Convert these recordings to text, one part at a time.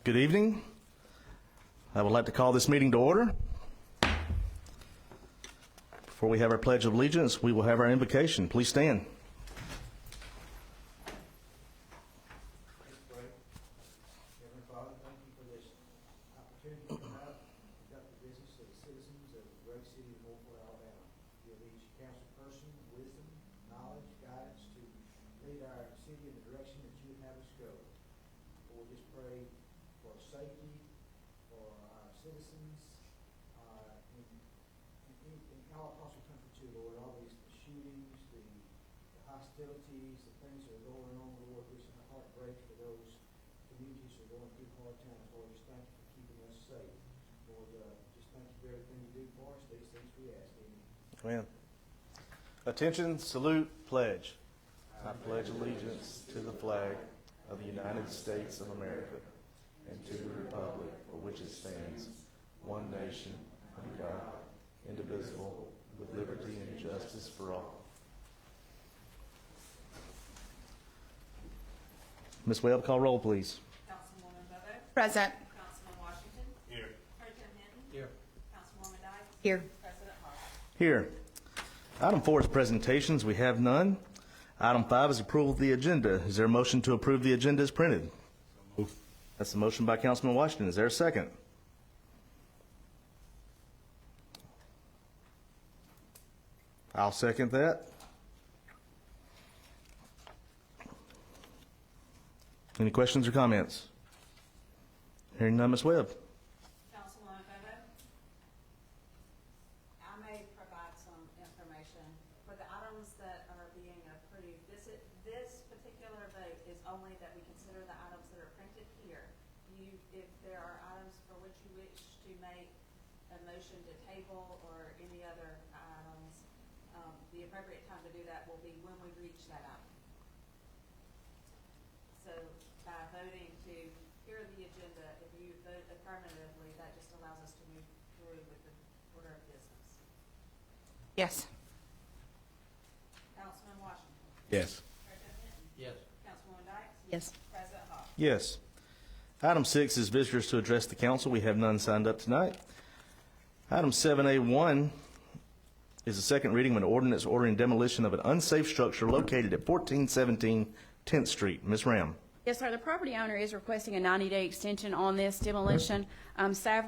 Good evening. I would like to call this meeting to order. Before we have our Pledge of Allegiance, we will have our invocation. Please stand. Let's pray. Heavenly Father, thank you for this opportunity to come out and conduct the business of the citizens of the great city of Northport, Alabama. Give each council person wisdom, knowledge, guidance to lead our city in the direction that you would have us go. Lord, just pray for safety for our citizens, in all across the country too, Lord. All these shootings, the hostilities, the things that are going on, Lord, just my heart breaks for those communities who are going through hard times. Lord, just thank you for keeping us safe. Lord, just thank you for everything you do for us. These things we ask. Amen. Amen. Attention, salute, pledge. I pledge allegiance to the flag of the United States of America and to the republic for which it stands, one nation, under God, indivisible, with liberty and justice for all. Ms. Webb, call roll, please. Councilwoman Bobo? Present. Councilman Washington? Here. Pro Tem Hinton? Here. Councilwoman Dykes? Here. President Hart? Here. Item 4 is presentations. We have none. Item 5 is approval of the agenda. Is there a motion to approve the agenda as printed? That's a motion by Councilman Washington. Is there a second? I'll second that. Any questions or comments? Hearing none, Ms. Webb. Councilwoman Bobo? I may provide some information for the items that are being approved. This particular vote is only that we consider the items that are printed here. If there are items for which you wish to make a motion to table or any other items, the appropriate time to do that will be when we reach that item. So by voting to hear the agenda, if you vote affirmatively, that just allows us to move through with the order of business. Yes. Councilman Washington? Yes. Pro Tem Hinton? Yes. Councilwoman Dykes? Yes. President Hart? Yes. Item 6 is visitors to address the council. We have none signed up tonight. Item 7A1 is the second reading of an ordinance ordering demolition of an unsafe structure located at 1417 10th Street. Ms. Ram. Yes, sir. The property owner is requesting a 90-day extension on this demolition. Staff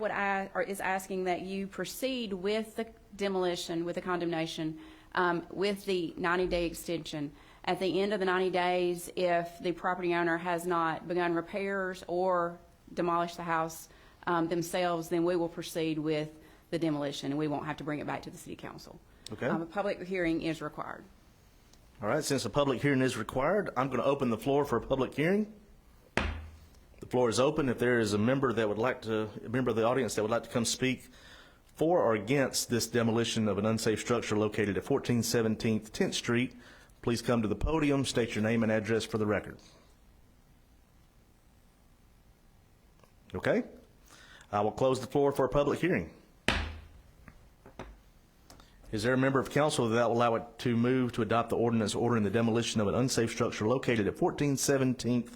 is asking that you proceed with the demolition, with the condemnation, with the 90-day extension. At the end of the 90 days, if the property owner has not begun repairs or demolished the house themselves, then we will proceed with the demolition, and we won't have to bring it back to the city council. Okay. A public hearing is required. All right, since a public hearing is required, I'm going to open the floor for a public hearing. The floor is open. If there is a member of the audience that would like to come speak for or against this demolition of an unsafe structure located at 1417 10th Street, please come to the podium, state your name and address for the record. Okay? I will close the floor for a public hearing. Is there a member of council that will allow it to move to adopt the ordinance ordering the demolition of an unsafe structure located at 1417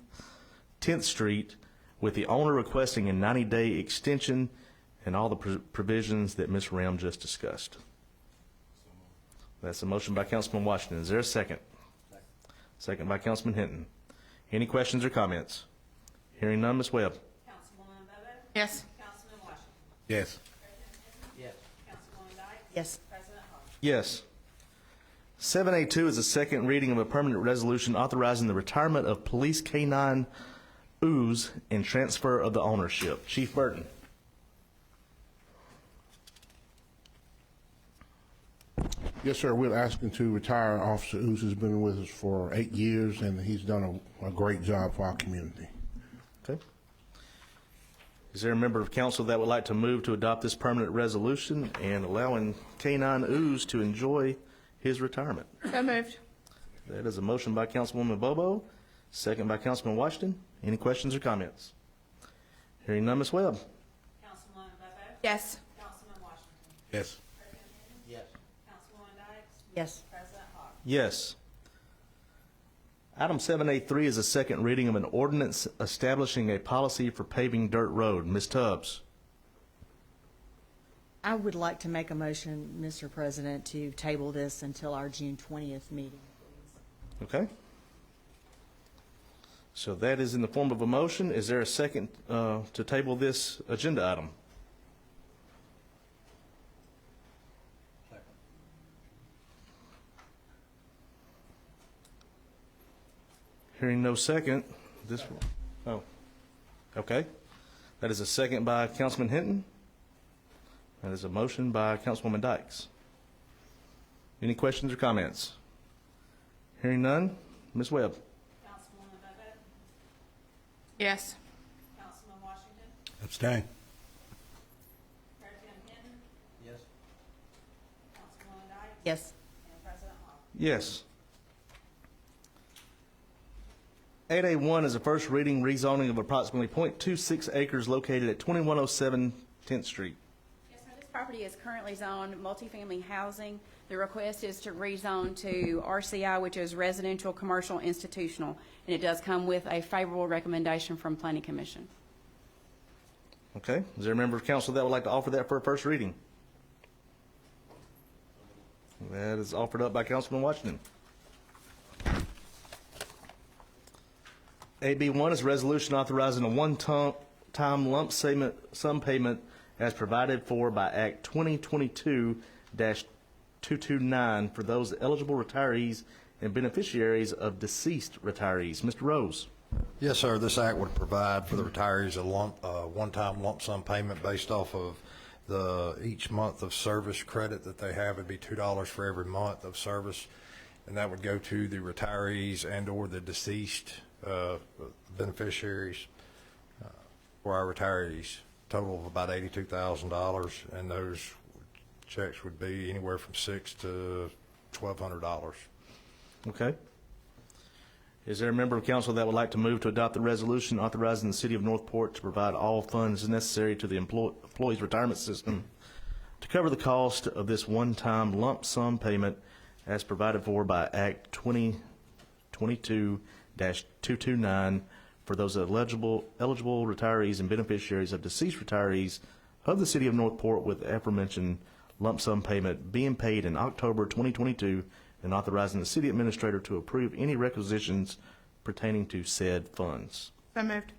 10th Street with the owner requesting a 90-day extension and all the provisions that Ms. Ram just discussed? That's a motion by Councilman Washington. Is there a second? Second by Councilman Hinton. Any questions or comments? Hearing none, Ms. Webb. Councilwoman Bobo? Yes. Councilman Washington? Yes. Pro Tem Hinton? Yes. Councilwoman Dykes? Yes. President Hart? Yes. 7A2 is a second reading of a permanent resolution authorizing the retirement of police K-9 ooze and transfer of the ownership. Chief Burton. Yes, sir. We're asking to retire Officer Ooze. Has been with us for 8 years, and he's done a great job for our community. Okay. Is there a member of council that would like to move to adopt this permanent resolution and allowing K-9 ooze to enjoy his retirement? So moved. That is a motion by Councilwoman Bobo, second by Councilman Washington. Any questions or comments? Hearing none, Ms. Webb. Councilwoman Bobo? Yes. Councilman Washington? Yes. Pro Tem Hinton? Yes. Councilwoman Dykes? Yes. President Hart? Yes. Item 7A3 is a second reading of an ordinance establishing a policy for paving dirt road. Ms. Tubbs. I would like to make a motion, Mr. President, to table this until our June 20th meeting, please. Okay. So that is in the form of a motion. Is there a second to table this agenda item? Hearing no second, this, oh, okay. That is a second by Councilman Hinton. That is a motion by Councilwoman Dykes. Any questions or comments? Hearing none, Ms. Webb. Councilwoman Bobette, Yes. Councilman Washington, Abstain. President Hinton, Yes. Councilwoman Dykes. Yes. And President Hall. Yes. 8A1 is a first reading rezoning of approximately .26 acres located at 2107 10th Street. Yes, sir. This property is currently zoned multifamily housing. The request is to rezone to RCI, which is residential, commercial, institutional, and it does come with a favorable recommendation from Planning Commission. Okay, is there a member of council that would like to offer that for a first reading? That is offered up by Councilman Washington. AB1 is a resolution authorizing a one-time lump sum payment as provided for by Act 2022-229 for those eligible retirees and beneficiaries of deceased retirees. Mr. Rose. Yes, sir. This act would provide for the retirees a one-time lump sum payment based off of each month of service credit that they have. It'd be $2 for every month of service, and that would go to the retirees and/or the deceased beneficiaries for our retirees. Total of about $82,000, and those checks would be anywhere from $600 to $1,200. Okay. Is there a member of council that would like to move to adopt the resolution authorizing the city of Northport to provide all funds necessary to the employees' retirement system to cover the cost of this one-time lump sum payment as provided for by Act 2022-229 for those eligible retirees and beneficiaries of deceased retirees of the city of Northport, with the aforementioned lump sum payment being paid in October 2022, and authorizing the city administrator to approve any requisitions pertaining to said funds. So moved.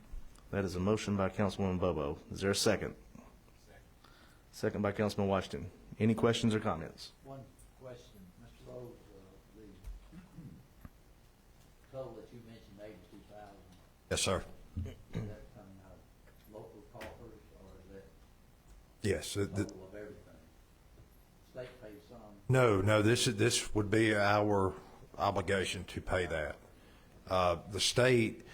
That is a motion by Councilwoman Bobo. Is there a second? Second by Councilman Washington. Any questions or comments? One question, Mr. Rose, the total that you mentioned, 82,000, Yes, sir. is that coming out of local coffers, or is that Yes. total of everything? State pays some. No, this would be our obligation to pay that. The state,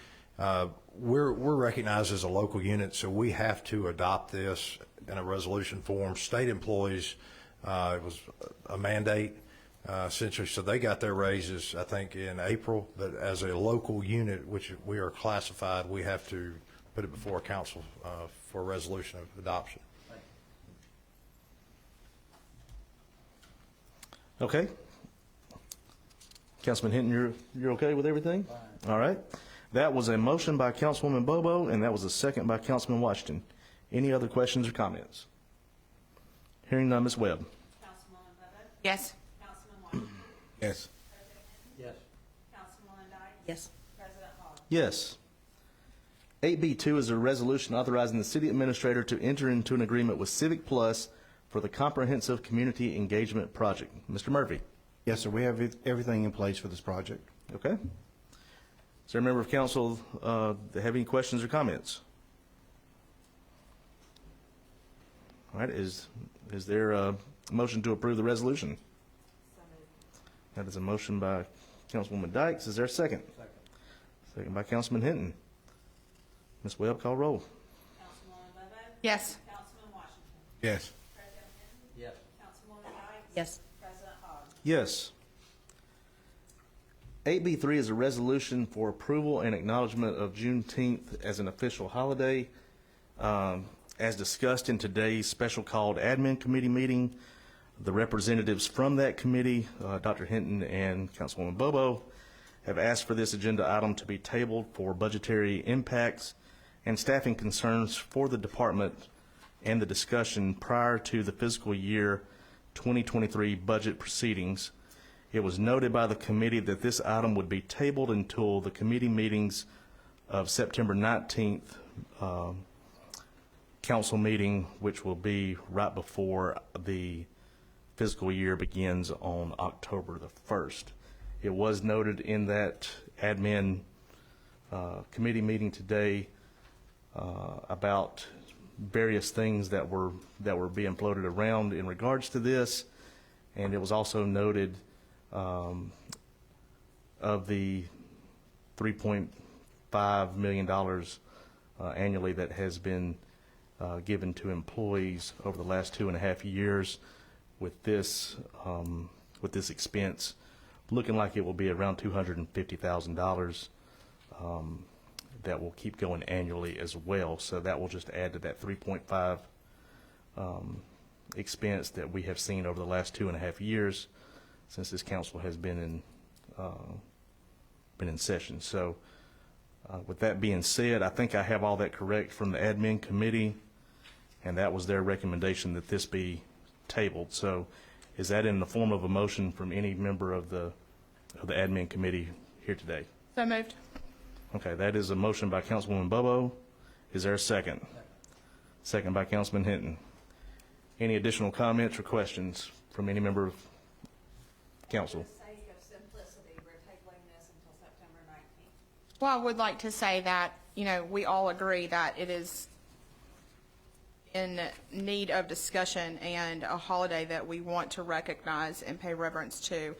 we're recognized as a local unit, so we have to adopt this in a resolution form. State employees, it was a mandate, essentially, so they got their raises, I think, in April, but as a local unit, which we are classified, we have to put it before council for a resolution of adoption. Okay. Councilman Hinton, you're okay with everything? All right. That was a motion by Councilwoman Bobo, and that was a second by Councilman Washington. Any other questions or comments? Hearing none, Ms. Webb. Councilwoman Bobette, Yes. Councilman Washington, Yes. President Hinton, Yes. Councilwoman Dykes. Yes. President Hall. Yes. 8B2 is a resolution authorizing the city administrator to enter into an agreement with Civic Plus for the Comprehensive Community Engagement Project. Mr. Murphy. Yes, sir. We have everything in place for this project. Okay. Is there a member of council that have any questions or comments? All right. Is there a motion to approve the resolution? So moved. That is a motion by Councilwoman Dykes. Is there a second? Second. Second by Councilman Hinton. Ms. Webb, call roll. Councilwoman Bobette, Yes. Councilman Washington, Yes. President Hinton, Yes. Councilwoman Dykes. Yes. President Hall. Yes. 8B3 is a resolution for approval and acknowledgement of Juneteenth as an official holiday. As discussed in today's special called admin committee meeting, the representatives from that committee, Dr. Hinton and Councilwoman Bobo, have asked for this agenda item to be tabled for budgetary impacts and staffing concerns for the department and the discussion prior to the fiscal year 2023 budget proceedings. It was noted by the committee that this item would be tabled until the committee meetings of September 19th council meeting, which will be right before the fiscal year begins on October the 1st. It was noted in that admin committee meeting today about various things that were being floated around in regards to this, and it was also noted of the $3.5 million annually that has been given to employees over the last 2.5 years. With this expense looking like it will be around $250,000 that will keep going annually as well. So that will just add to that 3.5 expense that we have seen over the last 2.5 years since this council has been in session. So with that being said, I think I have all that correct from the admin committee, and that was their recommendation that this be tabled. So is that in the form of a motion from any member of the admin committee here today? So moved. Okay, that is a motion by Councilwoman Bobo. Is there a second? Second by Councilman Hinton. Any additional comments or questions from any member of council? For the sake of simplicity, we're tabling this until September 19th. Well, I would like to say that, we all agree that it is in need of discussion and a holiday that we want to recognize and pay reverence to,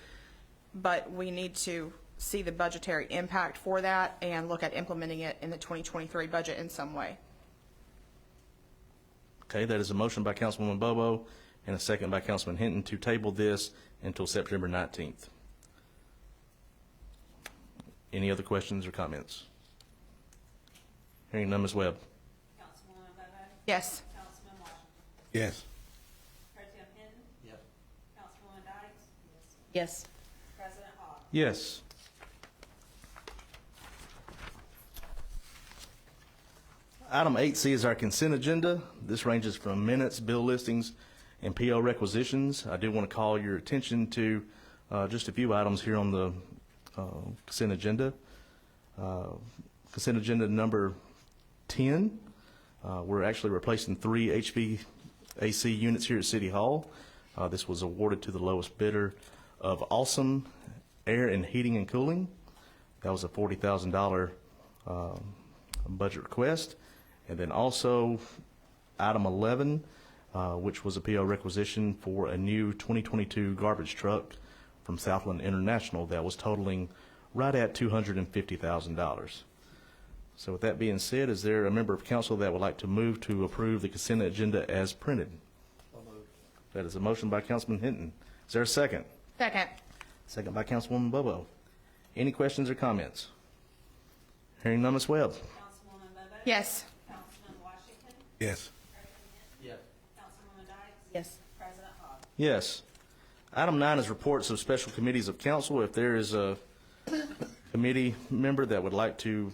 but we need to see the budgetary impact for that and look at implementing it in the 2023 budget in some way. Okay, that is a motion by Councilwoman Bobo and a second by Councilman Hinton to table this until September 19th. Any other questions or comments? Hearing none, Ms. Webb. Councilwoman Bobo? Yes. Councilman Washington? Yes. Pro Tem Hinton? Yes. Councilwoman Dykes? Yes. President Hall? Yes. Item 8C is our consent agenda. This ranges from minutes, bill listings, and PO requisitions. I do want to call your attention to just a few items here on the consent agenda. Consent agenda number 10. We're actually replacing 3 HVAC units here at City Hall. This was awarded to the lowest bidder of Awesome Air and Heating and Cooling. That was a $40,000 budget request. And then also item 11, which was a PO requisition for a new 2022 garbage truck from Southland International that was totaling right at $250,000. So with that being said, is there a member of council that would like to move to approve the consent agenda as printed? That is a motion by Councilman Hinton. Is there a second? Second. Second by Councilwoman Bobo. Any questions or comments? Hearing none, Ms. Webb. Councilwoman Bobo? Yes. Councilman Washington? Yes. Pro Tem Hinton? Yes. Councilwoman Dykes? Yes. President Hall? Yes. Item 9 is reports of special committees of council. If there is a committee member that would like to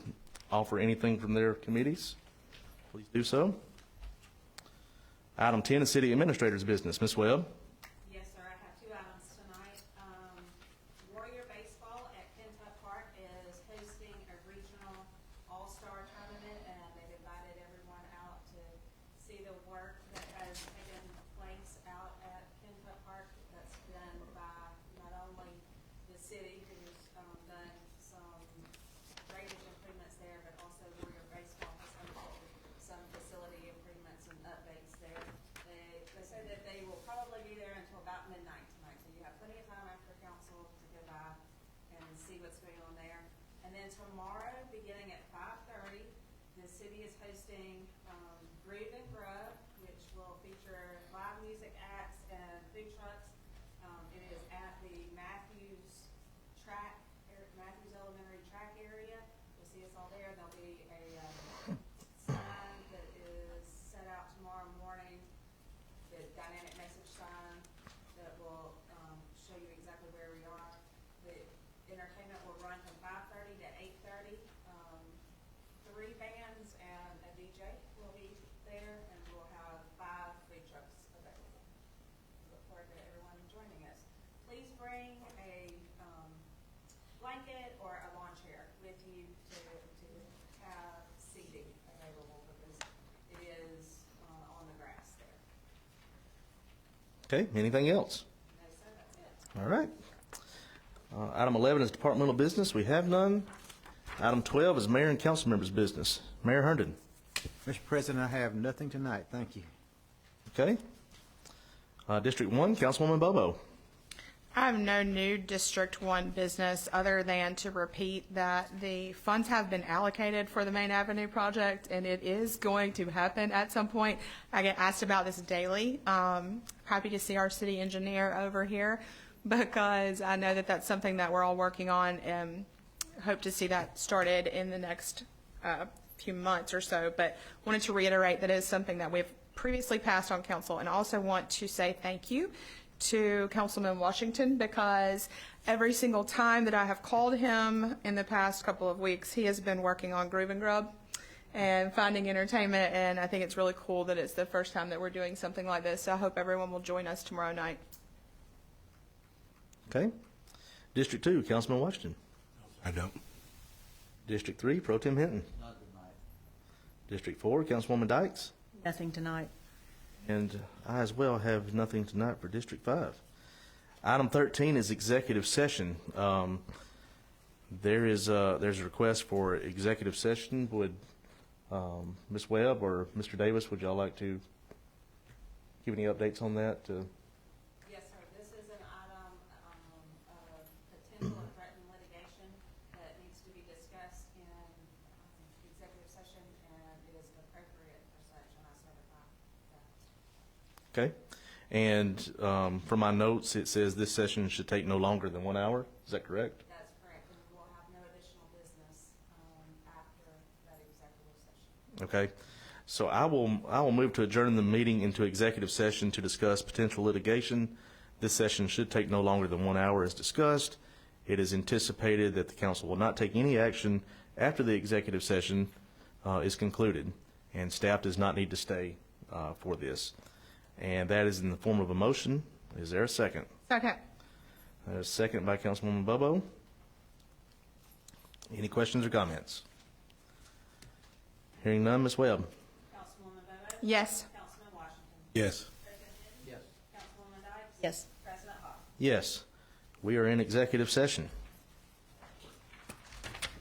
offer anything from their committees, please do so. Item 10 is city administrator's business. Ms. Webb? Yes, sir, I have 2 items tonight. Warrior Baseball at Kentuck Park is hosting a regional all-star tournament, and they've invited everyone out to see the work that has taken place out at Kentuck Park. That's done by not only the city, who's done some drainage improvements there, but also Warrior Baseball has undertaken some facility improvements and updates there. They say that they will probably be there until about midnight tonight, so you have plenty of time after council to go by and see what's going on there. And then tomorrow, beginning at 5:30, the city is hosting Groove and Grub, which will feature live music acts and food trucks. It is at the Matthews Elementary track area. You'll see us all there. There'll be a sign that is set out tomorrow morning, the dynamic message sign that will show you exactly where we are. The entertainment will run from Jake will be there, and we'll have 5 food trucks available. Look forward to everyone joining us. Please bring a blanket or a lawn chair with you to have seating available, because it is on the grass there. Okay, anything else? No, sir, that's it. All right. Item 11 is departmental business. We have none. Item 12 is mayor and council members' business. Mayor Herndon. Mr. President, I have nothing tonight. Thank you. Okay. District 1, Councilwoman Bobo. I have no new District 1 business other than to repeat that the funds have been allocated for the Main Avenue project, and it is going to happen at some point. I get asked about this daily. Happy to see our city engineer over here, because I know that that's something that we're all working on, and hope to see that started in the next few months or so. But wanted to reiterate that it is something that we've previously passed on council, and also want to say thank you to Councilman Washington, because every single time that I have called him in the past couple of weeks, he has been working on Groove and Grub and finding entertainment, and I think it's really cool that it's the first time that we're doing something like this. So I hope everyone will join us tomorrow night. Okay. District 2, Councilman Washington. I don't. District 3, Pro Tem Hinton. District 4, Councilwoman Dykes. Nothing tonight. And I as well have nothing tonight for District 5. Item 13 is executive session. There's a request for executive session. Would Ms. Webb or Mr. Davis, would y'all like to give any updates on that? Yes, sir. This is an item of potential and threatened litigation that needs to be discussed in executive session, and it is appropriate for such, and I certify that. Okay. And from my notes, it says this session should take no longer than 1 hour. Is that correct? That's correct, and we'll have no additional business after that executive session. Okay. So I will move to adjourn the meeting into executive session to discuss potential litigation. This session should take no longer than 1 hour as discussed. It is anticipated that the council will not take any action after the executive session is concluded, and staff does not need to stay for this. And that is in the form of a motion. Is there a second? Second. There's a second by Councilwoman Bobo. Any questions or comments? Hearing none, Ms. Webb. Councilwoman Bobo? Yes. Councilman Washington? Yes. President Hinton? Yes. Councilwoman Dykes? Yes. President Hall? Yes. We are in executive session.